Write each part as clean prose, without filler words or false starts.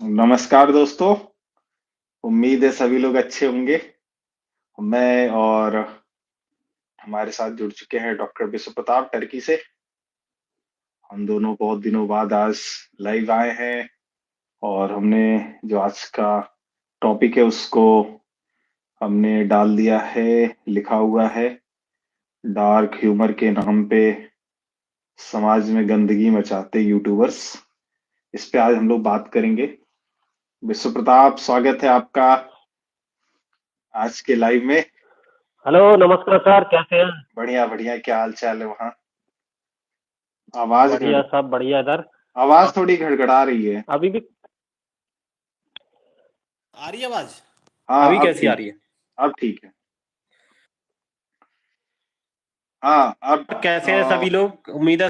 नमस्कार दोस्तों। उम्मीद है सभी लोग अच्छे होंगे। मैं और हमारे साथ जुड़ चुके हैं डॉक्टर विश्व प्रताप टर्की से। हम दोनों बहुत दिनों बाद आज लाइव आए हैं और हमने जो आज का टॉपिक है उसको हमने डाल दिया है, लिखा हुआ है डार्क ह्यूमर के नाम पे समाज में गंदगी मचाते यूट्यूबर्स। इस पे आज हम लोग बात करेंगे। विश्व प्रताप, स्वागत है आपका आज के लाइव में। हेलो, नमस्कार सर, कैसे हैं? बढ़िया बढ़िया, क्या हाल चाल है वहाँ? आवाज घड़ बढ़िया, सब बढ़िया इधर। आवाज अब थोड़ी घड़घड़ा रही है। अभी भी आ रही है आवाज? हाँ, अभी अब कैसी आ ठीक। रही है? अब ठीक है। हाँ, अब कैसे हैं आ, सभी लोग? उम्मीद है।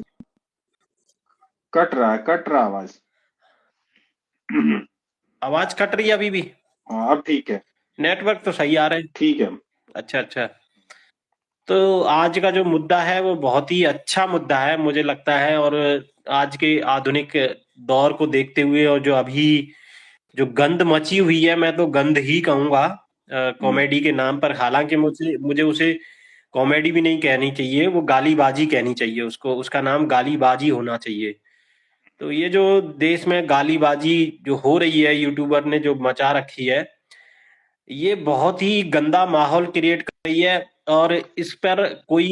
कट रहा आवाज। आवाज कट रही है अभी भी? हाँ, अब ठीक है। नेटवर्क तो सही आ रहे हैं। ठीक है। अच्छा अच्छा। तो आज का जो मुद्दा है वो बहुत ही अच्छा मुद्दा है मुझे लगता है। और आज के आधुनिक दौर को देखते हुए और जो अभी जो गंद मची हुई है, मैं तो गंद ही कहूंगा कॉमेडी के नाम पर। हालांकि मुझे मुझे उसे कॉमेडी भी नहीं कहनी चाहिए, वो गालीबाजी कहनी चाहिए उसको। उसका नाम गालीबाजी होना चाहिए। तो ये जो देश में गालीबाजी जो हो रही है, यूट्यूबर ने जो मचा रखी है, ये बहुत ही गंदा माहौल क्रिएट कर रही है। और इस पर कोई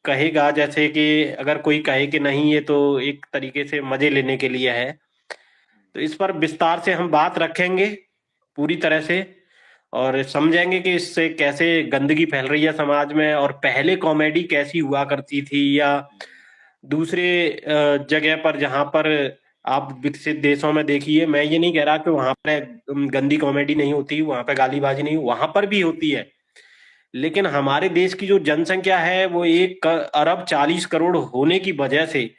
कहेगा, जैसे कि अगर कोई कहे कि नहीं ये तो एक तरीके से मजे लेने के लिए है, तो इस पर विस्तार से हम बात रखेंगे पूरी तरह से। और समझेंगे कि इससे कैसे गंदगी फैल रही है समाज में, और पहले कॉमेडी कैसी हुआ करती थी, या दूसरे जगह पर जहां पर आप विकसित देशों में देखिए। मैं ये नहीं कह रहा कि वहां पर गंदी कॉमेडी नहीं होती, वहां पर गालीबाजी नहीं, वहां पर भी होती है। लेकिन हमारे देश की जो जनसंख्या है वो 1 अरब 40 करोड़ होने की वजह से,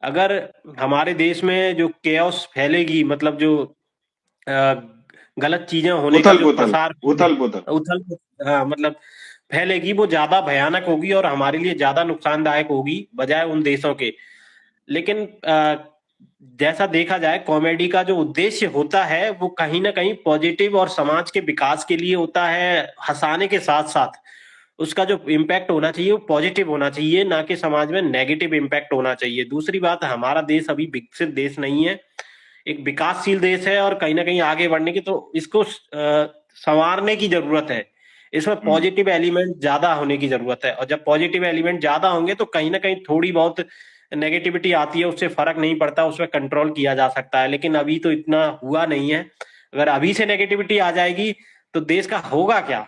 अगर हमारे देश में जो केओस फैलेगी, मतलब जो अ, गलत चीजें होने का उथल जो पुथल। प्रसार, उथल पुथल। उथल, हाँ मतलब फैलेगी, वो ज्यादा भयानक होगी और हमारे लिए ज्यादा नुकसानदायक होगी बजाय उन देशों के। लेकिन जैसा देखा जाए, कॉमेडी का जो उद्देश्य होता है वो कहीं ना कहीं पॉजिटिव और समाज के विकास के लिए होता है। हंसाने के साथ साथ उसका जो इम्पैक्ट होना चाहिए वो पॉजिटिव होना चाहिए, ना कि समाज में नेगेटिव इम्पैक्ट होना चाहिए। दूसरी बात, हमारा देश अभी विकसित देश नहीं है, एक विकासशील देश है, और कहीं ना कहीं आगे बढ़ने की, तो इसको संवारने की जरूरत है। इसमें हम्म। पॉजिटिव एलिमेंट ज्यादा होने की जरूरत है, और जब पॉजिटिव एलिमेंट ज्यादा होंगे तो कहीं ना कहीं थोड़ी बहुत नेगेटिविटी आती है, उससे फर्क नहीं पड़ता, उसमें कंट्रोल किया जा सकता है। लेकिन अभी तो इतना हुआ नहीं है। अगर अभी से नेगेटिविटी आ जाएगी तो देश का होगा क्या?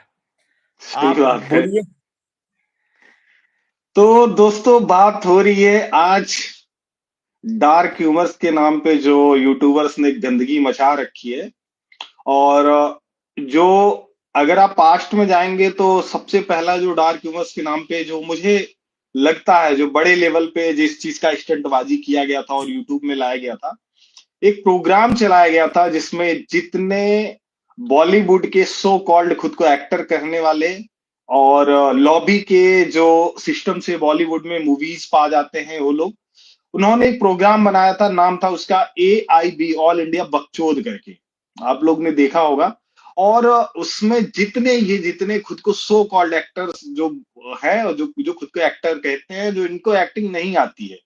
सही आप बात है। बोलिए। तो दोस्तों, बात हो रही है आज डार्क ह्यूमर्स के नाम पे जो यूट्यूबर्स ने गंदगी मचा रखी है। और जो अगर आप पास्ट में जाएंगे तो सबसे पहला जो डार्क ह्यूमर्स के नाम पे जो मुझे लगता है जो बड़े लेवल पे जिस चीज का स्टंटबाजी किया गया था और यूट्यूब में लाया गया था, एक प्रोग्राम चलाया गया था जिसमें जितने बॉलीवुड के सो कॉल्ड खुद को एक्टर करने वाले और लॉबी के जो सिस्टम से बॉलीवुड में मूवीज पा जाते हैं वो लोग, उन्होंने एक प्रोग्राम बनाया था। नाम था उसका AIB, ऑल इंडिया बकचोद करके। आप लोग ने देखा होगा। और उसमें जितने खुद को सो कॉल्ड एक्टर्स जो है और जो जो खुद को एक्टर कहते हैं, जो इनको एक्टिंग नहीं आती है,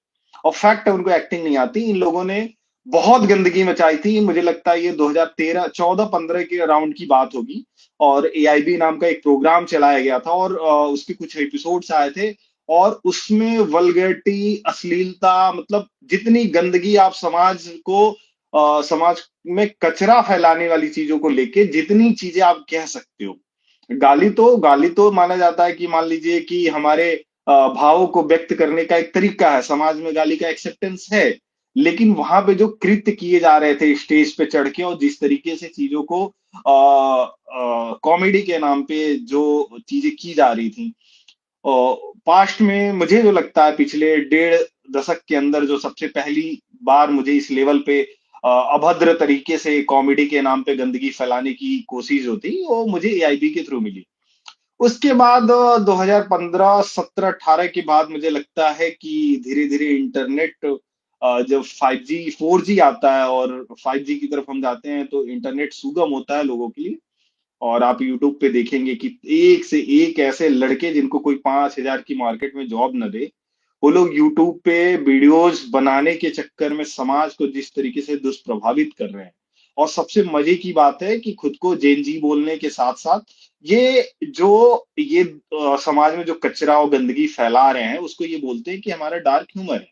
और फैक्ट है उनको एक्टिंग नहीं आती, इन लोगों ने बहुत गंदगी मचाई थी। मुझे लगता है ये 2013 14 15 के अराउंड की बात होगी। और AIB नाम का एक प्रोग्राम चलाया गया था और उसके कुछ एपिसोड्स आए थे। और उसमें वल्गैरिटी, अश्लीलता, मतलब जितनी गंदगी आप समाज में कचरा फैलाने वाली चीजों को लेके जितनी चीजें आप कह सकते हो। गाली तो माना जाता है कि मान लीजिए कि हमारे भावों को व्यक्त करने का एक तरीका है, समाज में गाली का एक्सेप्टेंस है। लेकिन वहां पे जो कृत्य किए जा रहे थे स्टेज पे चढ़ के, और जिस तरीके से चीजों को कॉमेडी के नाम पे जो चीजें की जा रही थी, पास्ट में मुझे जो लगता है पिछले 1.5 दशक के अंदर जो सबसे पहली बार मुझे इस लेवल पे अभद्र तरीके से कॉमेडी के नाम पे गंदगी फैलाने की कोशिश होती, वो मुझे AIB के थ्रू मिली। उसके बाद 2015 17 18 के बाद मुझे लगता है कि धीरे धीरे इंटरनेट जब 5G 4G आता है और 5G की तरफ हम जाते हैं तो इंटरनेट सुगम होता है लोगों के लिए। और आप यूट्यूब पे देखेंगे कि एक से एक ऐसे लड़के जिनको कोई 5,000 की मार्केट में जॉब न दे, वो लोग यूट्यूब पे वीडियोस बनाने के चक्कर में समाज को जिस तरीके से दुष्प्रभावित कर रहे हैं। और सबसे मजे की बात है कि खुद को जेन जी बोलने के साथ साथ ये जो ये समाज में जो कचरा और गंदगी फैला रहे हैं उसको ये बोलते हैं कि हमारा डार्क ह्यूमर है।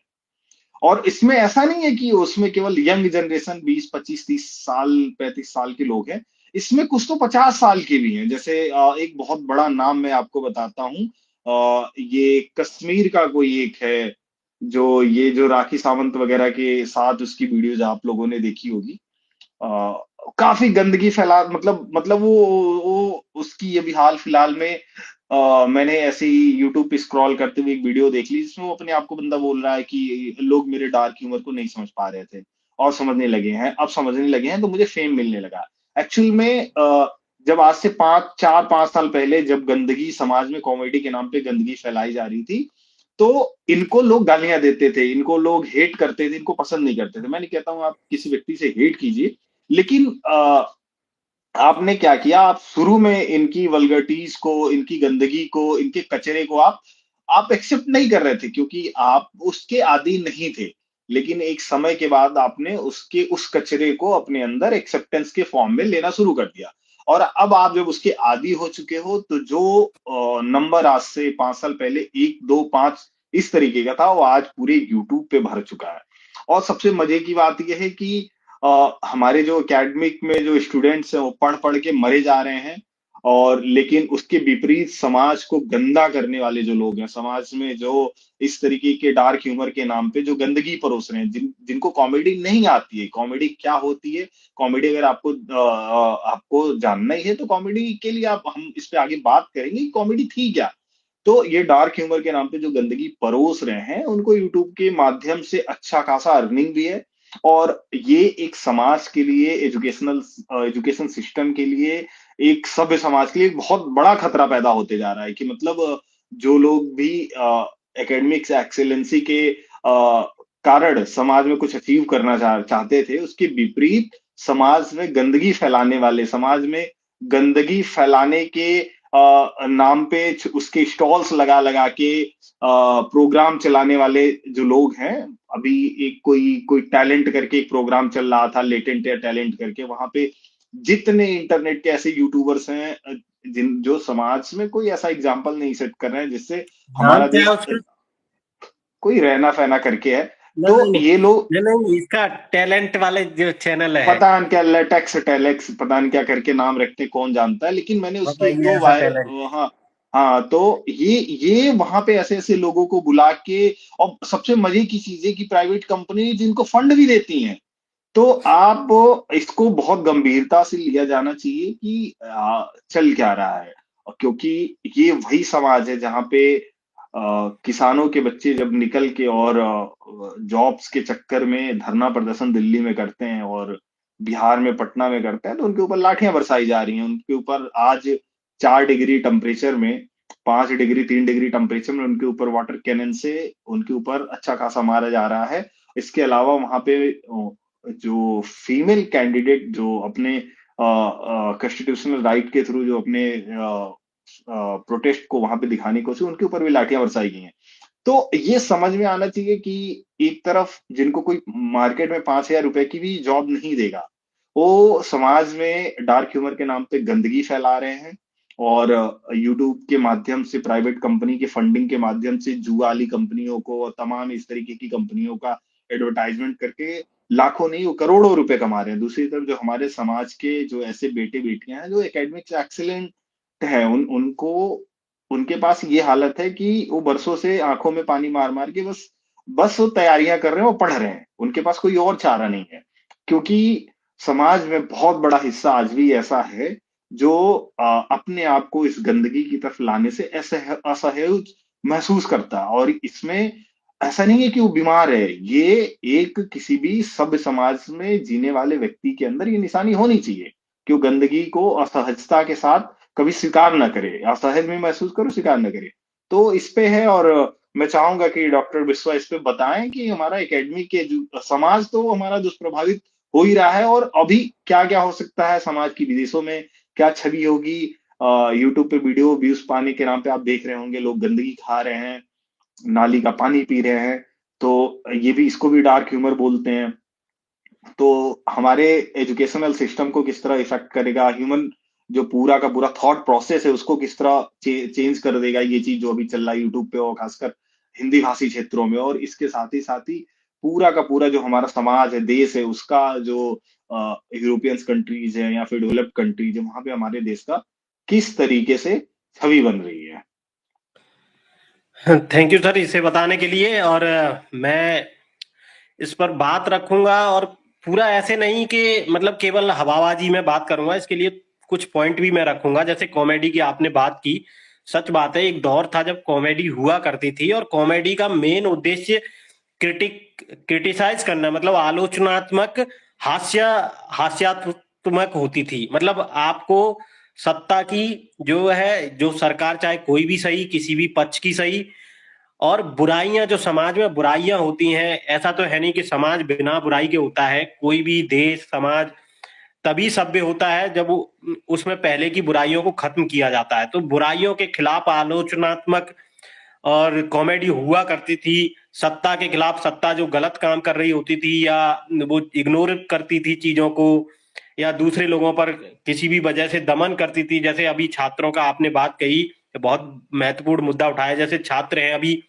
और इसमें ऐसा नहीं है कि उसमें केवल यंग जनरेशन 20 25 30 साल 35 साल के लोग हैं। इसमें कुछ तो 50 साल के भी हैं। जैसे एक बहुत बड़ा नाम मैं आपको बताता हूँ। ये कश्मीर का कोई एक है जो ये जो राखी सावंत वगैरह के साथ उसकी वीडियोज आप लोगों ने देखी होगी। काफी गंदगी फैला मतलब वो उसकी अभी हाल फिलहाल में मैंने ऐसे ही यूट्यूब पे स्क्रॉल करते हुए एक वीडियो देख ली जिसमें वो अपने आप को बंदा बोल रहा है कि लोग मेरे डार्क ह्यूमर को नहीं समझ पा रहे थे और समझने लगे हैं, अब समझने लगे हैं तो मुझे फेम मिलने लगा। एक्चुअल में जब आज से 4 5 साल पहले जब गंदगी समाज में कॉमेडी के नाम पे गंदगी फैलाई जा रही थी तो इनको लोग गालियां देते थे, इनको लोग हेट करते थे, इनको पसंद नहीं करते थे। मैं नहीं कहता हूं आप किसी व्यक्ति से हेट कीजिए, लेकिन आपने क्या किया, आप शुरू में इनकी वल्गरिटीज को, इनकी गंदगी को, इनके कचरे को आप एक्सेप्ट नहीं कर रहे थे क्योंकि आप उसके आदी नहीं थे। लेकिन एक समय के बाद आपने उसके उस कचरे को अपने अंदर एक्सेप्टेंस के फॉर्म में लेना शुरू कर दिया। और अब आप जब उसके आदी हो चुके हो तो जो नंबर आज से 5 साल पहले 1 2 5 इस तरीके का था वो आज पूरे यूट्यूब पे भर चुका है। और सबसे मजे की बात यह है कि हमारे जो एकेडमिक में जो स्टूडेंट्स हैं वो पढ़ पढ़ के मरे जा रहे हैं। और लेकिन उसके विपरीत समाज को गंदा करने वाले जो लोग हैं, समाज में जो इस तरीके के डार्क ह्यूमर के नाम पे जो गंदगी परोस रहे हैं, जिनको कॉमेडी नहीं आती है, कॉमेडी क्या होती है, कॉमेडी अगर आपको जानना ही है तो कॉमेडी के लिए आप हम इस पे आगे बात करेंगे कि कॉमेडी थी क्या। तो ये डार्क ह्यूमर के नाम पे जो गंदगी परोस रहे हैं उनको यूट्यूब के माध्यम से अच्छा खासा अर्निंग भी है। और ये एक समाज के लिए एजुकेशन सिस्टम के लिए, एक सभ्य समाज के लिए एक बहुत बड़ा खतरा पैदा होते जा रहा है कि मतलब जो लोग भी एकेडमिक्स एक्सेलेंसी के कारण समाज में कुछ अचीव करना चाहते थे उसके विपरीत समाज में गंदगी फैलाने वाले, समाज में गंदगी फैलाने के नाम पे उसके स्टॉल्स लगा लगा के प्रोग्राम चलाने वाले जो लोग हैं। अभी एक कोई कोई टैलेंट करके एक प्रोग्राम चल रहा था, लेटेंट या टैलेंट करके, वहां पे जितने इंटरनेट के ऐसे यूट्यूबर्स हैं जिन जो समाज में कोई ऐसा एग्जाम्पल नहीं सेट कर रहे हैं जिससे हमारा नाम क्या है देश, उसका? कोई रहना फहना करके है। नहीं तो नहीं नहीं ये लोग नहीं नहीं, इसका टैलेंट वाले जो चैनल है। पता नहीं क्या लेटेक्स टेलेक्स पता नहीं क्या करके नाम रखते हैं, कौन जानता है, लेकिन मैंने उसकी एक बताइए दो ऐसा वायर, टैलेंट। हाँ हाँ, तो ये वहां पे ऐसे ऐसे लोगों को बुला के, और सबसे मजे की चीज है कि प्राइवेट कंपनी जिनको फंड भी देती हैं। तो आप इसको बहुत गंभीरता से लिया जाना चाहिए कि चल क्या रहा है। क्योंकि ये वही समाज है जहाँ पे किसानों के बच्चे जब निकल के और जॉब्स के चक्कर में धरना प्रदर्शन दिल्ली में करते हैं और बिहार में पटना में करते हैं तो उनके ऊपर लाठियां बरसाई जा रही हैं। उनके ऊपर आज 4 डिग्री टेम्परेचर में, 5 डिग्री 3 डिग्री टेम्परेचर में उनके ऊपर वाटर कैनन से उनके ऊपर अच्छा खासा मारा जा रहा है। इसके अलावा वहां पे जो फीमेल कैंडिडेट जो अपने कॉन्स्टिट्यूशनल राइट के थ्रू जो अपने प्रोटेस्ट को वहां पे दिखाने की कोशिश, उनके ऊपर भी लाठियां बरसाई गई हैं। तो ये समझ में आना चाहिए कि एक तरफ जिनको कोई मार्केट में 5,000 रुपए की भी जॉब नहीं देगा, वो समाज में डार्क ह्यूमर के नाम पे गंदगी फैला रहे हैं। और यूट्यूब के माध्यम से, प्राइवेट कंपनी के फंडिंग के माध्यम से जुआ वाली कंपनियों को और तमाम इस तरीके की कंपनियों का एडवर्टाइजमेंट करके लाखों नहीं वो करोड़ों रुपए कमा रहे हैं। दूसरी तरफ जो हमारे समाज के जो ऐसे बेटे बेटियां हैं जो एकेडमिक्स एक्सीलेंट है, उनको उनके पास ये हालत है कि वो बरसों से आंखों में पानी मार मार के बस बस वो तैयारियां कर रहे हैं, वो पढ़ रहे हैं, उनके पास कोई और चारा नहीं है। क्योंकि समाज में बहुत बड़ा हिस्सा आज भी ऐसा है जो अपने आप को इस गंदगी की तरफ लाने से असहज महसूस करता है। और इसमें ऐसा नहीं है कि वो बीमार है, ये एक किसी भी सभ्य समाज में जीने वाले व्यक्ति के अंदर ये निशानी होनी चाहिए कि वो गंदगी को असहजता के साथ कभी स्वीकार ना करे, असहज में महसूस करो, स्वीकार ना करे। तो इस पे है। और मैं चाहूंगा कि डॉक्टर बिस्वा इस पे बताएं कि हमारा एकेडमिक के समाज तो हमारा दुष्प्रभावित हो ही रहा है, और अभी क्या क्या हो सकता है समाज की, विदेशों में क्या छवि होगी। यूट्यूब पे वीडियो व्यूज पाने के नाम पे आप देख रहे होंगे लोग गंदगी खा रहे हैं, नाली का पानी पी रहे हैं, तो ये भी, इसको भी डार्क ह्यूमर बोलते हैं। तो हमारे एजुकेशनल सिस्टम को किस तरह इफेक्ट करेगा, ह्यूमन जो पूरा का पूरा थॉट प्रोसेस है उसको किस तरह चेंज कर देगा ये चीज जो अभी चल रहा है यूट्यूब पे, और खासकर हिंदी भाषी क्षेत्रों में। और इसके साथ ही पूरा का पूरा जो हमारा समाज है, देश है, उसका जो यूरोपियंस कंट्रीज है या फिर डेवलप्ड कंट्रीज है, वहां पे हमारे देश का किस तरीके से छवि बन रही है। थैंक यू सर इसे बताने के लिए। और मैं इस पर बात रखूंगा, और पूरा ऐसे नहीं कि मतलब केवल हवाबाजी में बात करूंगा, इसके लिए कुछ पॉइंट भी मैं रखूंगा। जैसे कॉमेडी की आपने बात की, सच बात है, एक दौर था जब कॉमेडी हुआ करती थी, और कॉमेडी का मेन उद्देश्य क्रिटिसाइज करना, मतलब आलोचनात्मक, हास्य हास्यात्मक होती थी। मतलब आपको सत्ता की जो है, जो सरकार चाहे कोई भी सही, किसी भी पक्ष की सही, और बुराइयां जो समाज में बुराइयां होती हैं, ऐसा तो है नहीं कि समाज बिना बुराई के होता है। कोई भी देश समाज तभी सभ्य होता है जब उसमें पहले की बुराइयों को खत्म किया जाता है। तो बुराइयों के खिलाफ आलोचनात्मक और कॉमेडी हुआ करती थी। सत्ता के खिलाफ, सत्ता जो गलत काम कर रही होती थी या वो इग्नोर करती थी चीजों को, या दूसरे लोगों पर किसी भी वजह से दमन करती थी। जैसे अभी छात्रों का आपने बात कही, बहुत महत्वपूर्ण मुद्दा उठाया। जैसे छात्र हैं, अभी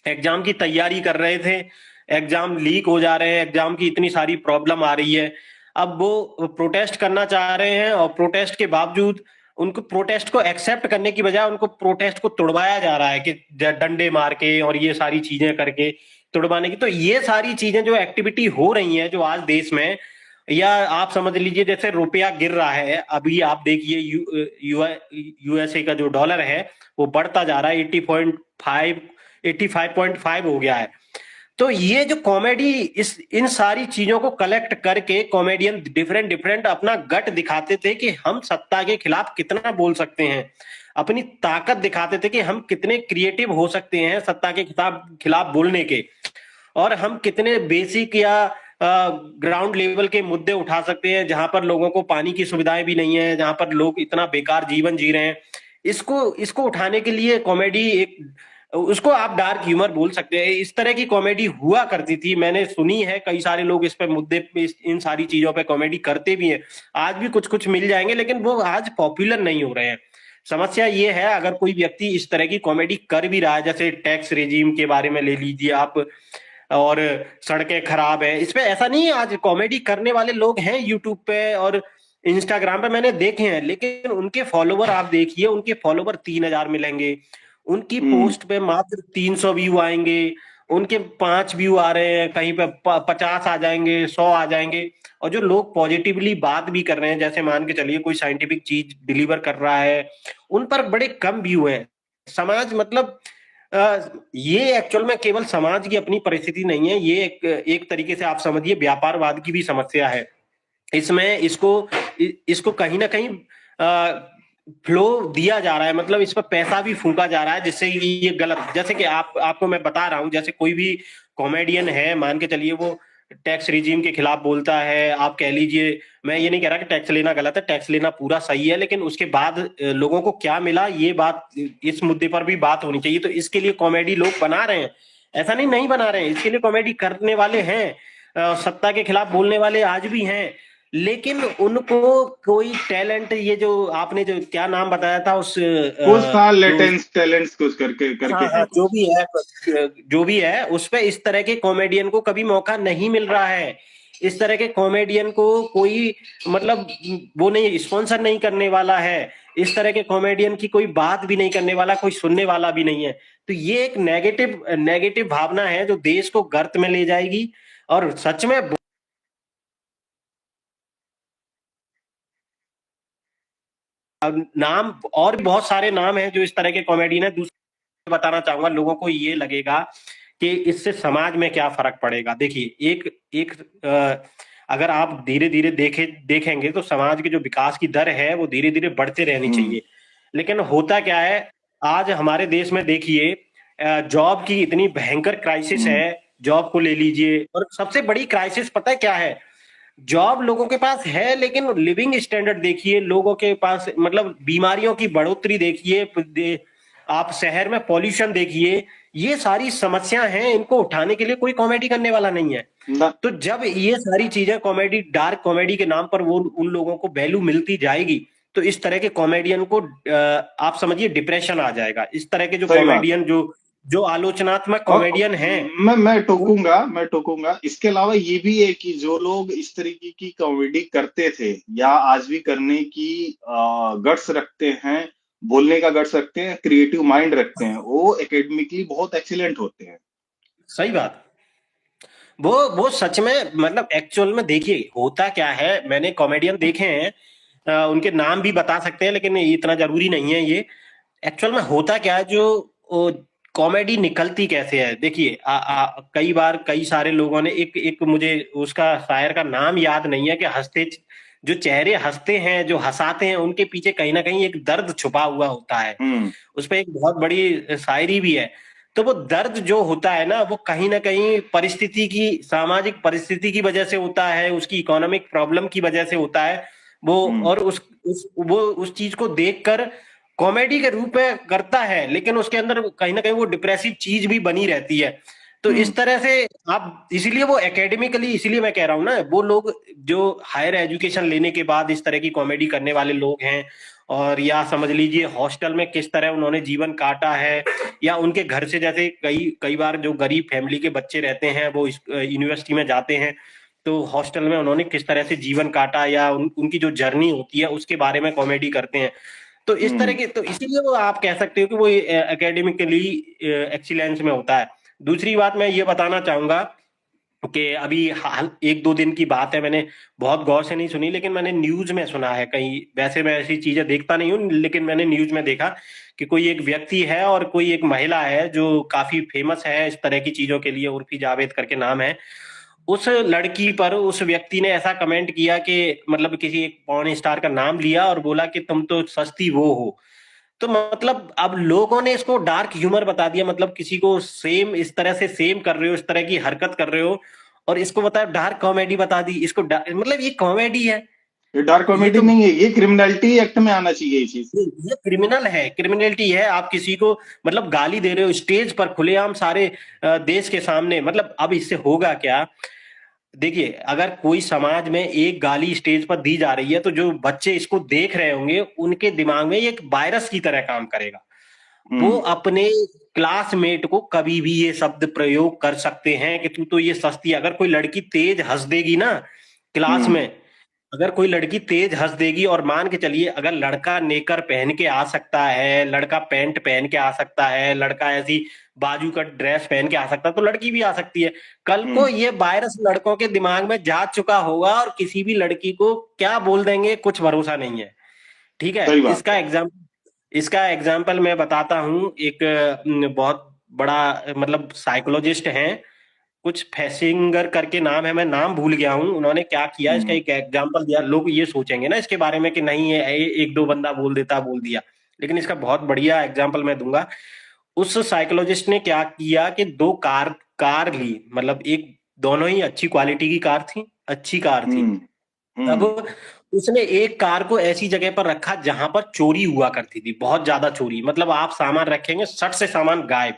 एग्जाम की तैयारी कर रहे थे, एग्जाम लीक हो जा रहे हैं, एग्जाम की इतनी सारी प्रॉब्लम आ रही है। अब वो प्रोटेस्ट करना चाह रहे हैं, और प्रोटेस्ट के बावजूद उनको प्रोटेस्ट को एक्सेप्ट करने की बजाय उनको प्रोटेस्ट को तुड़वाया जा रहा है कि डंडे मार के और ये सारी चीजें करके तुड़वाने की। तो ये सारी चीजें जो एक्टिविटी हो रही हैं जो आज देश में, या आप समझ लीजिए जैसे रुपया गिर रहा है, अभी आप देखिए यूएसए का जो डॉलर है वो बढ़ता जा रहा है, 85.5 हो गया है। तो ये जो कॉमेडी, इस इन सारी चीजों को कलेक्ट करके कॉमेडियन डिफरेंट डिफरेंट अपना गट दिखाते थे कि हम सत्ता के खिलाफ कितना बोल सकते हैं, अपनी ताकत दिखाते थे कि हम कितने क्रिएटिव हो सकते हैं सत्ता के खिलाफ बोलने के, और हम कितने बेसिक या ग्राउंड लेवल के मुद्दे उठा सकते हैं जहां पर लोगों को पानी की सुविधाएं भी नहीं है, जहां पर लोग इतना बेकार जीवन जी रहे हैं। इसको इसको उठाने के लिए कॉमेडी एक, उसको आप डार्क ह्यूमर बोल सकते हैं, इस तरह की कॉमेडी हुआ करती थी। मैंने सुनी है, कई सारे लोग इस पे मुद्दे पे इन सारी चीजों पे कॉमेडी करते भी हैं। आज भी कुछ कुछ मिल जाएंगे, लेकिन वो आज पॉपुलर नहीं हो रहे हैं। समस्या ये है, अगर कोई व्यक्ति इस तरह की कॉमेडी कर भी रहा है, जैसे टैक्स रेजिम के बारे में ले लीजिए आप, और सड़कें खराब है, इस पे ऐसा नहीं है, आज कॉमेडी करने वाले लोग हैं यूट्यूब पे और इंस्टाग्राम पे, मैंने देखे हैं। लेकिन उनके फॉलोवर आप देखिए, उनके फॉलोवर 3,000 मिलेंगे, उनकी हम्म। पोस्ट पे मात्र 300 व्यू आएंगे, उनके 5 व्यू आ रहे हैं, कहीं पे 50 आ जाएंगे, 100 आ जाएंगे। और जो लोग पॉजिटिवली बात भी कर रहे हैं, जैसे मान के चलिए कोई साइंटिफिक चीज डिलीवर कर रहा है, उन पर बड़े कम व्यू हैं। समाज मतलब ये एक्चुअल में केवल समाज की अपनी परिस्थिति नहीं है, ये एक तरीके से आप समझिए व्यापारवाद की भी समस्या है। इसमें इसको कहीं ना कहीं फ्लो दिया जा रहा है, मतलब इस पर पैसा भी फूंका जा रहा है, जिससे ये गलत। जैसे कि आपको मैं बता रहा हूं, जैसे कोई भी कॉमेडियन है, मान के चलिए वो टैक्स रिजीम के खिलाफ बोलता है, आप कह लीजिए, मैं ये नहीं कह रहा कि टैक्स लेना गलत है, टैक्स लेना पूरा सही है, लेकिन उसके बाद लोगों को क्या मिला, ये बात, इस मुद्दे पर भी बात होनी चाहिए। तो इसके लिए कॉमेडी लोग बना रहे हैं, ऐसा नहीं नहीं बना रहे हैं, इसके लिए कॉमेडी करने वाले हैं, सत्ता के खिलाफ बोलने वाले आज भी हैं। लेकिन उनको कोई टैलेंट, ये जो आपने जो क्या नाम बताया था उस कुछ था जो, लेटेंस टैलेंट्स कुछ करके करके हाँ है हाँ, जो कुछ। भी है, जो भी है, उस पे इस तरह के कॉमेडियन को कभी मौका नहीं मिल रहा है। इस तरह के कॉमेडियन को कोई मतलब वो नहीं, स्पॉन्सर नहीं करने वाला है, इस तरह के कॉमेडियन की कोई बात भी नहीं करने वाला, कोई सुनने वाला भी नहीं है। तो ये एक नेगेटिव नेगेटिव भावना है जो देश को गर्त में ले जाएगी। और सच में नाम, और भी बहुत सारे नाम हैं जो इस तरह के कॉमेडियन है। दूसरा बताना चाहूंगा, लोगों को ये लगेगा कि इससे समाज में क्या फर्क पड़ेगा। देखिए, एक एक अगर आप धीरे धीरे देखेंगे तो समाज के जो विकास की दर है वो धीरे धीरे बढ़ते रहनी हम्म। चाहिए। लेकिन होता क्या है, आज हमारे देश में देखिए जॉब की इतनी भयंकर क्राइसिस हम्म। है, जॉब को ले लीजिए। और सबसे बड़ी क्राइसिस पता है क्या है? जॉब लोगों के पास है, लेकिन लिविंग स्टैंडर्ड देखिए लोगों के पास, मतलब बीमारियों की बढ़ोतरी देखिए, आप शहर में पॉल्यूशन देखिए, ये सारी समस्याएं हैं, इनको उठाने के लिए कोई कॉमेडी करने वाला नहीं है। ना। तो जब ये सारी चीजें कॉमेडी, डार्क कॉमेडी के नाम पर वो उन लोगों को वैल्यू मिलती जाएगी, तो इस तरह के कॉमेडियन को आप समझिए डिप्रेशन आ जाएगा। इस तरह के जो सही बात है। कॉमेडियन, जो जो आलोचनात्मक और कॉमेडियन हैं, मैं टोकूंगा इसके अलावा ये भी है कि जो लोग इस तरीके की कॉमेडी करते थे या आज भी करने की गट्स रखते हैं, बोलने का गट्स रखते हैं, क्रिएटिव माइंड रखते हैं, वो एकेडमिकली बहुत एक्सीलेंट होते हैं। सही बात। वो सच में, मतलब एक्चुअल में देखिए होता क्या है, मैंने कॉमेडियन देखे हैं, उनके नाम भी बता सकते हैं लेकिन ये इतना जरूरी नहीं है ये। एक्चुअल में होता क्या है, जो कॉमेडी निकलती कैसे है, देखिए कई बार कई सारे लोगों ने, एक एक मुझे उसका शायर का नाम याद नहीं है, कि जो चेहरे हंसते हैं, जो हंसाते हैं, उनके पीछे कहीं ना कहीं एक दर्द छुपा हुआ होता है। हम्म। उस पर एक बहुत बड़ी शायरी भी है। तो वो दर्द जो होता है ना, वो कहीं ना कहीं परिस्थिति की, सामाजिक परिस्थिति की वजह से होता है, उसकी इकोनॉमिक प्रॉब्लम की वजह से होता है वो। हम्म। और उस चीज को देखकर कॉमेडी के रूप में करता है, लेकिन उसके अंदर कहीं ना कहीं वो डिप्रेसिव चीज भी बनी रहती है। तो हम्म। इस तरह से आप, इसीलिए वो एकेडमिकली, इसीलिए मैं कह रहा हूं ना, वो लोग जो हायर एजुकेशन लेने के बाद इस तरह की कॉमेडी करने वाले लोग हैं, और या समझ लीजिए हॉस्टल में किस तरह उन्होंने जीवन काटा है, या उनके घर से, जैसे कई कई बार जो गरीब फैमिली के बच्चे रहते हैं वो यूनिवर्सिटी में जाते हैं, तो हॉस्टल में उन्होंने किस तरह से जीवन काटा, या उनकी जो जर्नी होती है उसके बारे में कॉमेडी करते हैं। तो इस तरह हम्म। के, तो इसीलिए वो आप कह सकते हो कि वो एकेडमिकली एक्सीलेंस में होता है। दूसरी बात मैं ये बताना चाहूंगा कि अभी हाल एक दो दिन की बात है, मैंने बहुत गौर से नहीं सुनी, लेकिन मैंने न्यूज में सुना है कहीं, वैसे मैं ऐसी चीजें देखता नहीं हूँ, लेकिन मैंने न्यूज में देखा कि कोई एक व्यक्ति है और कोई एक महिला है जो काफी फेमस है इस तरह की चीजों के लिए, उर्फी जावेद करके नाम है। उस लड़की पर उस व्यक्ति ने ऐसा कमेंट किया कि, मतलब किसी एक पॉर्न स्टार का नाम लिया और बोला कि तुम तो सस्ती वो हो। तो मतलब अब लोगों ने इसको डार्क ह्यूमर बता दिया, मतलब किसी को सेम इस तरह से सेम कर रहे हो, इस तरह की हरकत कर रहे हो, और इसको बता डार्क कॉमेडी बता दी, इसको मतलब ये कॉमेडी है। ये डार्क ये कॉमेडी तो, नहीं है, ये क्रिमिनलिटी एक्ट में आना चाहिए ये चीज। ये क्रिमिनल है, क्रिमिनलिटी है। आप किसी को मतलब गाली दे रहे हो स्टेज पर खुलेआम सारे देश के सामने, मतलब अब इससे होगा क्या? देखिए अगर कोई समाज में एक गाली स्टेज पर दी जा रही है, तो जो बच्चे इसको देख रहे होंगे उनके दिमाग में ये एक वायरस की तरह काम करेगा। वो हम्म। अपने क्लासमेट को कभी भी ये शब्द प्रयोग कर सकते हैं कि तू तो ये सस्ती, अगर कोई लड़की तेज हंस देगी ना क्लास हम्म। में, अगर कोई लड़की तेज हंस देगी, और मान के चलिए अगर लड़का नेकर पहन के आ सकता है, लड़का पैंट पहन के आ सकता है, लड़का ऐसी बाजू का ड्रेस पहन के आ सकता है, तो लड़की भी आ सकती है। कल को हम्म। ये वायरस लड़कों के दिमाग में जा चुका होगा, और किसी भी लड़की को क्या बोल देंगे कुछ भरोसा नहीं है। ठीक है। सही बात है। इसका एग्जाम्पल मैं बताता हूँ। एक बहुत बड़ा मतलब साइकोलॉजिस्ट हैं, कुछ फैसिंगर करके नाम है, मैं नाम भूल गया हूँ, उन्होंने क्या किया, इसका हम्म। एक एग्जाम्पल दिया। लोग ये सोचेंगे ना इसके बारे में कि नहीं है, एक दो बंदा बोल दिया, लेकिन इसका बहुत बढ़िया एग्जाम्पल मैं दूंगा। उस साइकोलॉजिस्ट ने क्या किया कि दो कार कार ली, मतलब एक, दोनों ही अच्छी क्वालिटी की कार थी, अच्छी कार थी। हम्म। अब हम्म। उसने एक कार को ऐसी जगह पर रखा जहां पर चोरी हुआ करती थी, बहुत ज्यादा चोरी, मतलब आप सामान रखेंगे सट से सामान गायब,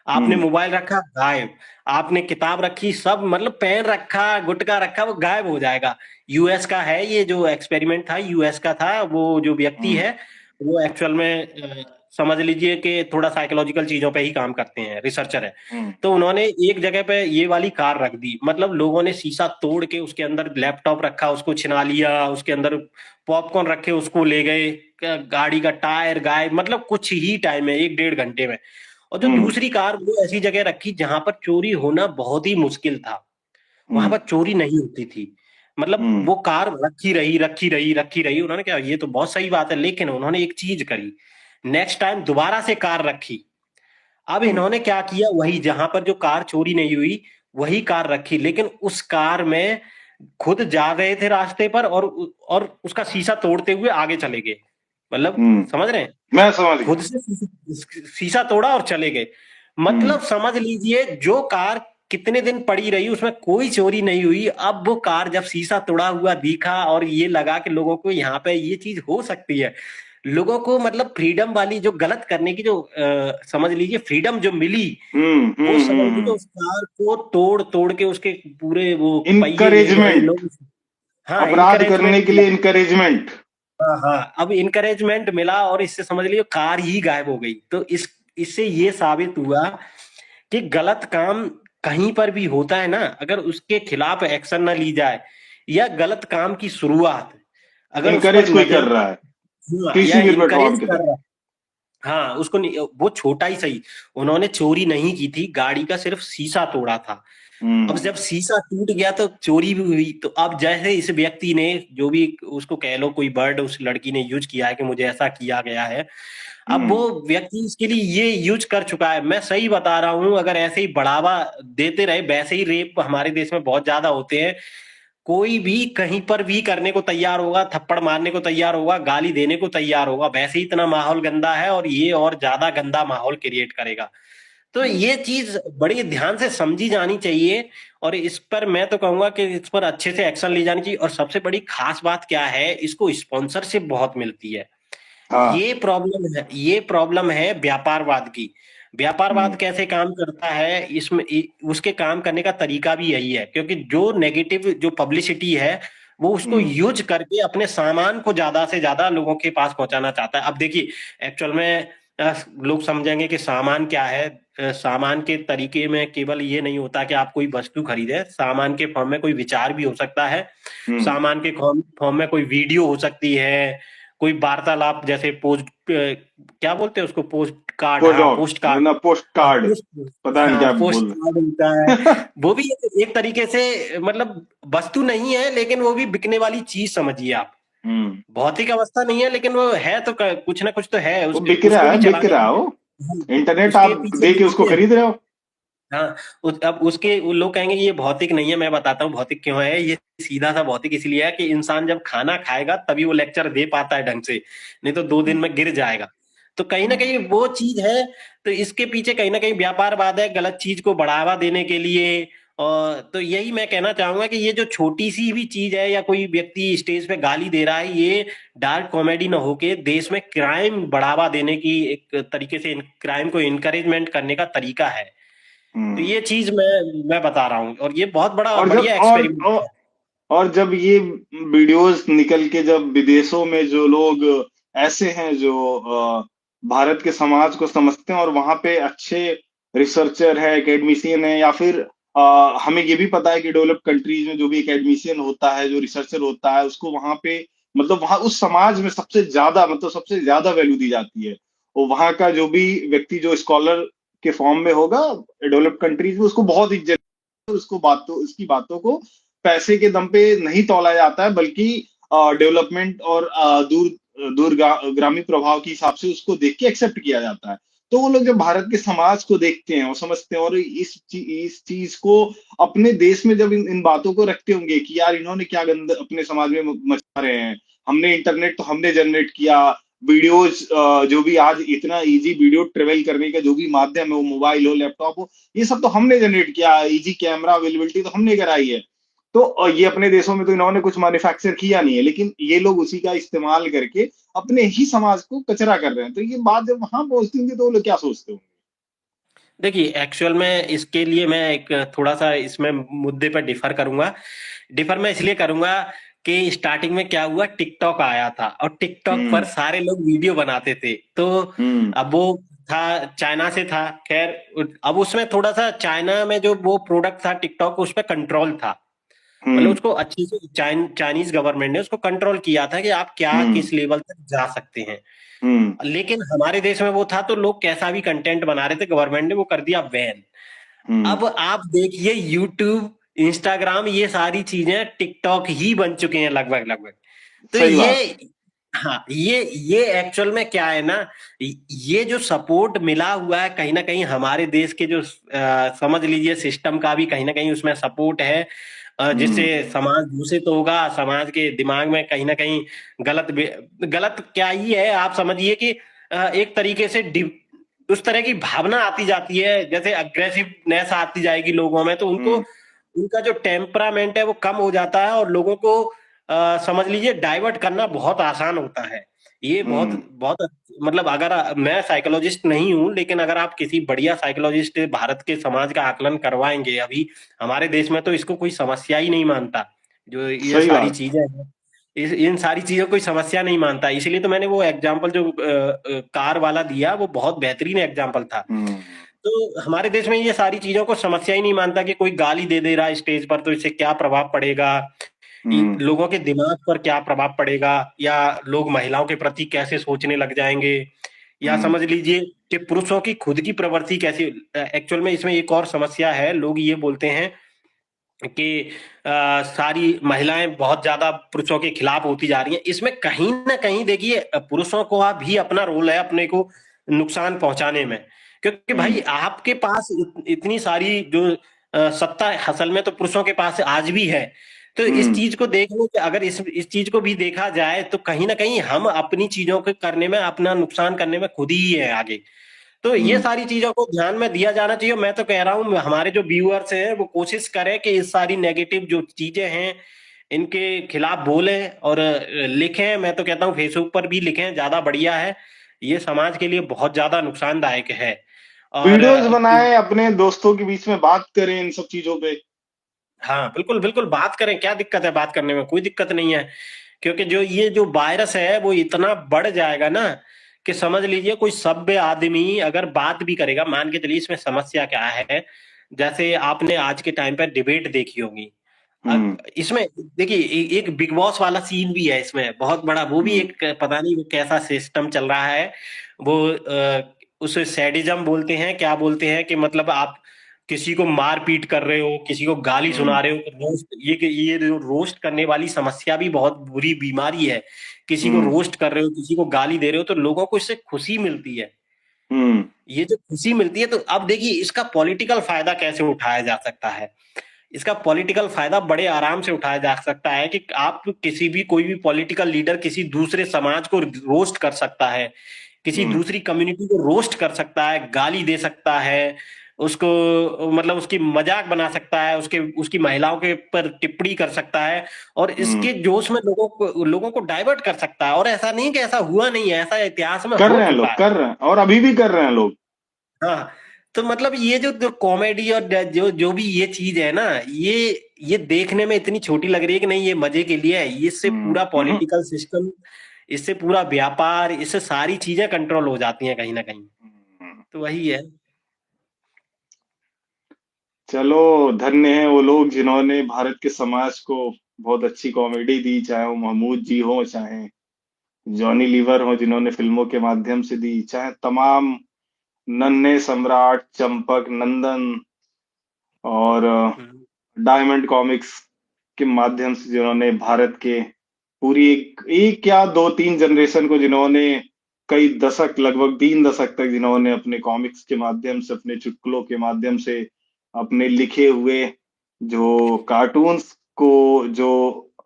आपने हम्म। मोबाइल रखा गायब, आपने किताब रखी सब, मतलब पेन रखा, गुटखा रखा, वो गायब हो जाएगा। यूएस का है ये जो एक्सपेरिमेंट था, यूएस का था। वो जो व्यक्ति हम्म। है वो एक्चुअल में समझ लीजिए कि थोड़ा साइकोलॉजिकल चीजों पे ही काम करते हैं, रिसर्चर है। हम्म। तो उन्होंने एक जगह पे ये वाली कार रख दी, मतलब लोगों ने शीशा तोड़ के उसके अंदर लैपटॉप रखा, उसको छिना लिया, उसके अंदर पॉपकॉर्न रखे, उसको ले गए, गाड़ी का टायर गायब, मतलब कुछ ही टाइम में, एक डेढ़ घंटे में। और जो हम्म। दूसरी कार वो ऐसी जगह रखी जहां पर चोरी होना बहुत ही मुश्किल था, वहां हम्म। पर चोरी नहीं होती थी। मतलब हम्म। वो कार रखी रही, उन्होंने क्या, ये तो बहुत सही बात है, लेकिन उन्होंने एक चीज करी, नेक्स्ट टाइम दोबारा से कार रखी। अब हम्म। इन्होंने क्या किया, वही जहां पर जो कार चोरी नहीं हुई वही कार रखी, लेकिन उस कार में खुद जा रहे थे रास्ते पर, और उसका शीशा तोड़ते हुए आगे चले गए, मतलब हम्म। समझ रहे हैं, मैं समझ गया। खुद से शीशा तोड़ा और चले गए। हम्म। मतलब समझ लीजिए जो कार कितने दिन पड़ी रही उसमें कोई चोरी नहीं हुई, अब वो कार जब शीशा तोड़ा हुआ दिखा और ये लगा कि लोगों को यहाँ पे ये चीज हो सकती है, लोगों को मतलब फ्रीडम वाली जो गलत करने की जो समझ लीजिए फ्रीडम जो मिली, वो समझ लीजिए हम्म। उस कार को तोड़ तोड़ के उसके पूरे वो पहिए ले गए इनकरेजमेंट, लोग। हाँ, अपराध करने इनकरेजमेंट के लिए इनकरेजमेंट। हाँ हाँ, अब इनकरेजमेंट मिला और इससे समझ लियो कार ही गायब हो गई। तो इस इससे ये साबित हुआ कि गलत काम कहीं पर भी होता है ना, अगर उसके खिलाफ एक्शन ना ली जाए, या गलत काम की शुरुआत अगर उस पर इनकरेज कोई कर नजर, रहा है हाँ, या किसी भी प्लेटफॉर्म इनकरेज के कर थ्रू। रहा है, हाँ उसको वो छोटा ही सही, उन्होंने चोरी नहीं की थी, गाड़ी का सिर्फ शीशा तोड़ा था। अब हम्म। जब शीशा टूट गया तो चोरी भी हुई। तो अब जैसे इस व्यक्ति ने जो भी उसको कह लो कोई वर्ड उस लड़की ने यूज किया है कि मुझे ऐसा किया गया है, अब वो हम्म। व्यक्ति इसके लिए ये यूज कर चुका है। मैं सही बता रहा हूं, अगर ऐसे ही बढ़ावा देते रहे, वैसे ही रेप हमारे देश में बहुत ज्यादा होते हैं, कोई भी कहीं पर भी करने को तैयार होगा, थप्पड़ मारने को तैयार होगा, गाली देने को तैयार होगा, वैसे ही इतना माहौल गंदा है और ये और ज्यादा गंदा माहौल क्रिएट करेगा। तो हम्म। ये चीज बड़ी ध्यान से समझी जानी चाहिए, और इस पर मैं तो कहूंगा कि इस पर अच्छे से एक्शन ली जानी चाहिए। और सबसे बड़ी खास बात क्या है, इसको स्पॉन्सरशिप बहुत मिलती है। हाँ। ये प्रॉब्लम है व्यापारवाद की। व्यापारवाद हम्म। कैसे काम करता है, इसमें उसके काम करने का तरीका भी यही है, क्योंकि जो नेगेटिव जो पब्लिसिटी है वो उसको हम्म। यूज करके अपने सामान को ज्यादा से ज्यादा लोगों के पास पहुंचाना चाहता है। अब देखिए, एक्चुअल में लोग समझेंगे कि सामान क्या है। सामान के तरीके में केवल ये नहीं होता कि आप कोई वस्तु खरीदे, सामान के फॉर्म में कोई विचार भी हो सकता है, हम्म। सामान के फॉर्म में कोई वीडियो हो सकती है, कोई वार्तालाप, जैसे पोस्ट क्या बोलते हैं उसको, पोस्ट कार्ड, हाँ पोडॉक, पोस्ट कार्ड, ना पोस्ट हाँ कार्ड, पोस्ट, पता नहीं हाँ क्या पोस्ट बोल कार्ड होता है। रहे। वो भी एक तरीके से मतलब वस्तु नहीं है, लेकिन वो भी बिकने वाली चीज समझिए आप। हम्म। भौतिक अवस्था नहीं है, लेकिन वो है तो कुछ ना कुछ तो है, वो उसके बिक रहा उसको भी है, बिक चलाने रहा के है लिए। वो। हाँ, इंटरनेट उसके आप पीछे दे के उसको देखिए, खरीद रहे हो। हाँ अब उसके वो लोग कहेंगे ये भौतिक नहीं है, मैं बताता हूँ भौतिक क्यों है। ये सीधा सा भौतिक इसलिए है कि इंसान जब खाना खाएगा तभी वो लेक्चर दे पाता है ढंग से, नहीं तो 2 दिन हम्म। में गिर जाएगा। तो कहीं ना हम्म। कहीं वो चीज है। तो इसके पीछे कहीं ना कहीं व्यापारवाद है, गलत चीज को बढ़ावा देने के लिए। और तो यही मैं कहना चाहूंगा कि ये जो छोटी सी भी चीज है, या कोई व्यक्ति स्टेज पे गाली दे रहा है, ये डार्क कॉमेडी ना होके देश में क्राइम बढ़ावा देने की एक तरीके से क्राइम को इनकरेजमेंट करने का तरीका है। तो हम्म। ये चीज मैं बता रहा हूँ, और ये बहुत बड़ा और जब बढ़िया एक्सपेरिमेंट है। और जब ये वीडियोस निकल के जब विदेशों में जो लोग ऐसे हैं जो भारत के समाज को समझते हैं और वहां पे अच्छे रिसर्चर है, एकेडमिशियन है, या फिर हमें ये भी पता है कि डेवलप्ड कंट्रीज में जो भी एकेडमिशियन होता है, जो रिसर्चर होता है, उसको वहां पे मतलब वहां उस समाज में सबसे ज्यादा वैल्यू दी जाती है। और वहां का जो भी व्यक्ति जो स्कॉलर के फॉर्म में होगा डेवलप्ड कंट्रीज में, उसको बहुत इज्जत, उसकी बातों को पैसे के दम पे नहीं तौला जाता है, बल्कि डेवलपमेंट और दूरगामी प्रभाव के हिसाब से उसको देख के एक्सेप्ट किया जाता है। तो वो लोग जब भारत के समाज को देखते हैं और समझते हैं, और इस चीज को अपने देश में जब इन बातों को रखते होंगे कि यार इन्होंने क्या गंद अपने समाज में मचा रहे हैं, हमने इंटरनेट तो हमने जनरेट किया, वीडियोज जो भी आज इतना इजी वीडियो ट्रेवल करने का जो भी माध्यम है, वो मोबाइल हो, लैपटॉप हो, ये सब तो हमने जनरेट किया, इजी कैमरा अवेलेबिलिटी तो हमने कराई है। तो ये अपने देशों में तो इन्होंने कुछ मैन्युफैक्चर किया नहीं है, लेकिन ये लोग उसी का इस्तेमाल करके अपने ही समाज को कचरा कर रहे हैं। तो ये बात जब वहां पहुंचती होंगी तो वो लोग क्या सोचते होंगे। देखिए, एक्चुअल में इसके लिए मैं एक थोड़ा सा इसमें मुद्दे पर डिफर करूंगा। डिफर मैं इसलिए करूंगा कि स्टार्टिंग में क्या हुआ, टिकटॉक आया था और टिकटॉक पर हम्म। सारे लोग वीडियो बनाते थे। तो हम्म। अब वो था, चाइना से था, खैर अब उसमें थोड़ा सा चाइना में जो वो प्रोडक्ट था टिकटॉक, उस पर कंट्रोल था। मतलब हम्म। उसको अच्छी से चाइनीज गवर्नमेंट ने उसको कंट्रोल किया था कि आप क्या हम्म। किस लेवल तक जा सकते हैं। हम्म। लेकिन हमारे देश में वो था तो लोग कैसा भी कंटेंट बना रहे थे, गवर्नमेंट ने वो कर दिया बैन। हम्म। अब आप देखिए यूट्यूब, इंस्टाग्राम, ये सारी चीजें टिकटॉक ही बन चुके हैं लगभग लगभग। तो सही ये, बात। हाँ ये एक्चुअल में क्या है ना, ये जो सपोर्ट मिला हुआ है कहीं ना कहीं हमारे देश के जो समझ लीजिए सिस्टम का भी कहीं ना कहीं उसमें सपोर्ट है, जिससे हम्म। समाज दूषित होगा, समाज के दिमाग में कहीं ना कहीं गलत गलत क्या ही है, आप समझिए कि एक तरीके से उस तरह की भावना आती जाती है, जैसे अग्रेसिवनेस आती जाएगी लोगों में, तो उनको हम्म। उनका जो टेम्परामेंट है वो कम हो जाता है और लोगों को समझ लीजिए डाइवर्ट करना बहुत आसान होता है। ये बहुत हम्म। बहुत मतलब अगर मैं साइकोलॉजिस्ट नहीं हूं, लेकिन अगर आप किसी बढ़िया साइकोलॉजिस्ट भारत के समाज का आकलन करवाएंगे, अभी हमारे देश में तो इसको कोई समस्या ही नहीं मानता, जो ये सही सारी बात। चीजें हैं, इन सारी चीजों को कोई समस्या नहीं मानता। इसलिए तो मैंने वो एग्जाम्पल जो कार वाला दिया वो बहुत बेहतरीन एग्जाम्पल था। हम्म। तो हमारे देश में ये सारी चीजों को समस्या ही नहीं मानता कि कोई गाली दे दे रहा है स्टेज पर तो इससे क्या प्रभाव पड़ेगा, हम्म। लोगों के दिमाग पर क्या प्रभाव पड़ेगा, या लोग महिलाओं के प्रति कैसे सोचने लग जाएंगे, या हम्म। समझ लीजिए कि पुरुषों की खुद की प्रवृत्ति कैसी। एक्चुअल में इसमें एक और समस्या है, लोग ये बोलते हैं कि सारी महिलाएं बहुत ज्यादा पुरुषों के खिलाफ होती जा रही हैं। इसमें कहीं ना कहीं देखिए पुरुषों को भी अपना रोल है अपने को नुकसान पहुंचाने में, क्योंकि भाई हम्म। आपके पास इतनी सारी जो सत्ता है, असल में तो पुरुषों के पास आज भी है। तो इस हम्म। चीज को देखने के, अगर इस चीज को भी देखा जाए तो कहीं ना कहीं हम अपनी चीजों को करने में, अपना नुकसान करने में खुद ही है आगे। तो ये हम्म। सारी चीजों को ध्यान में दिया जाना चाहिए। मैं तो कह रहा हूँ हमारे जो व्यूअर्स हैं वो कोशिश करें कि इस सारी नेगेटिव जो चीजें हैं इनके खिलाफ बोलें और लिखें। मैं तो कहता हूँ फेसबुक पर भी लिखें, ज्यादा बढ़िया है। ये समाज के लिए बहुत ज्यादा नुकसानदायक है। और वीडियोस बनाएं, अपने दोस्तों के बीच में बात करें इन सब चीजों पे। हाँ बिल्कुल बिल्कुल, बात करें, क्या दिक्कत है बात करने में, कोई दिक्कत नहीं है। क्योंकि जो ये जो वायरस है वो इतना बढ़ जाएगा ना कि समझ लीजिए कोई सभ्य आदमी अगर बात भी करेगा, मान के चलिए इसमें समस्या क्या है, जैसे आपने आज के टाइम पर डिबेट देखी होगी। हम्म। इसमें देखिए एक बिग बॉस वाला सीन भी है इसमें बहुत बड़ा, वो भी हम्म। एक पता नहीं वो कैसा सिस्टम चल रहा है। वो उसे सैडिज्म बोलते हैं, क्या बोलते हैं कि मतलब आप किसी को मार पीट कर रहे हो, किसी को गाली हम्म। सुना रहे हो, रोस्ट, ये जो रोस्ट करने वाली समस्या भी बहुत बुरी बीमारी है। किसी को हम्म। रोस्ट कर रहे हो, किसी को गाली दे रहे हो, तो लोगों को इससे खुशी मिलती है। हम्म। ये जो खुशी मिलती है, तो अब देखिए इसका पॉलिटिकल फायदा कैसे उठाया जा सकता है। इसका पॉलिटिकल फायदा बड़े आराम से उठाया जा सकता है कि आप किसी भी, कोई भी पॉलिटिकल लीडर किसी दूसरे समाज को रोस्ट कर सकता है, किसी हम्म। दूसरी कम्युनिटी को रोस्ट कर सकता है, गाली दे सकता है उसको, मतलब उसकी मजाक बना सकता है, उसके उसकी महिलाओं के पर टिप्पणी कर सकता है, और हम्म। इसके जोश में लोगों को डाइवर्ट कर सकता है। और ऐसा नहीं कि ऐसा हुआ नहीं है, ऐसा इतिहास में कर हो रहे हैं चुका लोग, है। कर रहे हैं, और अभी भी कर रहे हैं लोग। हाँ, तो मतलब ये जो जो कॉमेडी और जो जो भी ये चीज है ना, ये देखने में इतनी छोटी लग रही है कि नहीं ये मजे के लिए है, इससे हम्म। पूरा हम्म। पॉलिटिकल सिस्टम, इससे पूरा व्यापार, इससे सारी चीजें कंट्रोल हो जाती हैं कहीं ना कहीं। हम्म। तो वही है। चलो, धन्य है वो लोग जिन्होंने भारत के समाज को बहुत अच्छी कॉमेडी दी, चाहे वो महमूद जी हो, चाहे जॉनी लीवर हो, जिन्होंने फिल्मों के माध्यम से दी, चाहे तमाम नन्हे सम्राट, चंपक, नंदन और हम्म, डायमंड कॉमिक्स के माध्यम से जिन्होंने भारत के पूरी एक क्या दो तीन जनरेशन को, जिन्होंने कई दशक, लगभग 3 दशक तक जिन्होंने अपने कॉमिक्स के माध्यम से, अपने चुटकुलों के माध्यम से, अपने लिखे हुए जो कार्टून्स को जो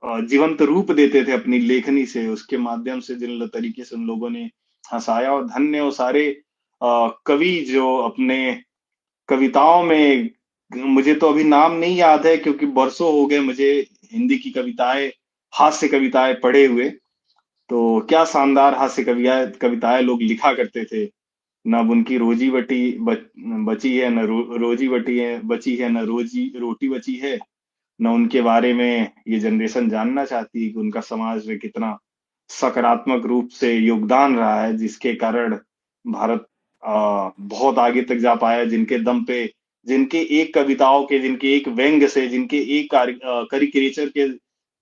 जीवंत रूप देते थे अपनी लेखनी से, उसके माध्यम से जिन तरीके से उन लोगों ने हंसाया। और धन्य वो सारे कवि जो अपने कविताओं में, मुझे तो अभी नाम नहीं याद है क्योंकि बरसों हो गए मुझे हिंदी की कविताएं, हास्य कविताएं पढ़े हुए। तो क्या शानदार हास्य कविताएं लोग लिखा करते थे। न अब उनकी रोजी बची है, न रोजी बची है, न रोजी रोटी बची है। न उनके बारे में ये जनरेशन जानना चाहती है कि उनका समाज में कितना सकारात्मक रूप से योगदान रहा है, जिसके कारण भारत बहुत आगे तक जा पाया, जिनके दम पे, जिनके एक कविताओं के, जिनके एक व्यंग्य से, जिनके एक करिकेचर के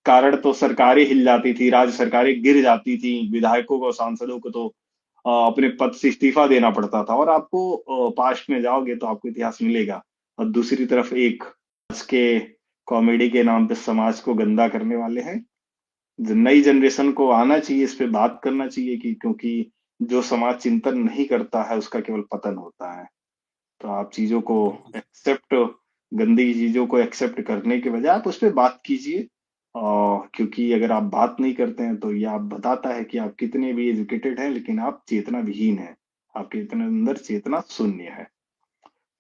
कारण तो सरकारें हिल जाती थी, राज्य सरकारें गिर जाती थी, विधायकों को, सांसदों को तो अपने पद से इस्तीफा देना पड़ता था। और आपको पास्ट में जाओगे तो आपको इतिहास मिलेगा। और दूसरी तरफ एक आज के कॉमेडी के नाम पे समाज को गंदा करने वाले हैं। नई जनरेशन को आना चाहिए, इस पे बात करना चाहिए कि क्योंकि जो समाज चिंतन नहीं करता है उसका केवल पतन होता है। तो आप चीजों को बिल्कुल। एक्सेप्ट, गंदी चीजों को एक्सेप्ट करने के बजाय आप उस पर बात कीजिए। और क्योंकि अगर आप बात नहीं करते हैं तो ये आप बताता है कि आप कितने भी एजुकेटेड हैं लेकिन आप चेतना विहीन हैं। आपके इतने अंदर चेतना शून्य है।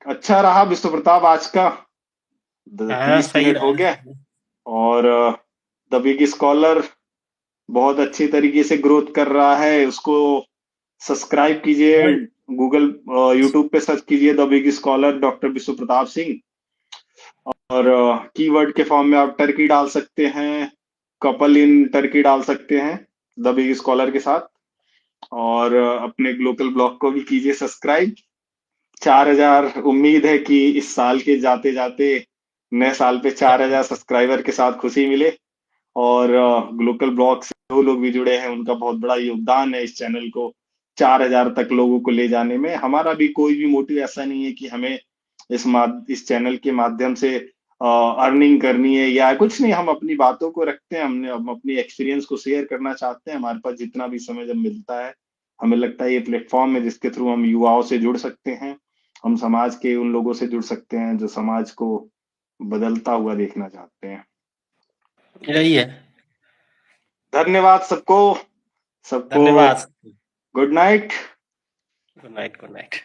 अच्छा रहा विश्व प्रताप आज का, हाँ, 30 सही मिनट हो रहा। गए। और द बिग स्कॉलर बहुत अच्छी तरीके से ग्रोथ कर रहा है, उसको सब्सक्राइब कीजिए। भाई, गूगल यूट्यूब पे सर्च कीजिए द बिग स्कॉलर डॉक्टर विश्व प्रताप सिंह। और कीवर्ड के फॉर्म में आप टर्की डाल सकते हैं, कपल इन टर्की डाल सकते हैं द बिग स्कॉलर के साथ। और अपने लोकल ब्लॉग को भी कीजिए सब्सक्राइब। 4,000 उम्मीद है कि इस साल के जाते जाते नए साल पे 4,000 सब्सक्राइबर के साथ खुशी मिले। और लोकल ब्लॉग से जो लोग भी जुड़े हैं उनका बहुत बड़ा योगदान है इस चैनल को 4,000 तक लोगों को ले जाने में। हमारा भी कोई भी मोटिव ऐसा नहीं है कि हमें इस चैनल के माध्यम से अर्निंग करनी है या कुछ नहीं। हम अपनी बातों को रखते हैं, हम अपनी एक्सपीरियंस को शेयर करना चाहते हैं। हमारे पास जितना भी समय जब मिलता है, हमें लगता है ये प्लेटफॉर्म है जिसके थ्रू हम युवाओं से जुड़ सकते हैं, हम समाज के उन लोगों से जुड़ सकते हैं जो समाज को बदलता हुआ देखना चाहते हैं। यही है। धन्यवाद सबको, सबको धन्यवाद। Good night. Good night, good night.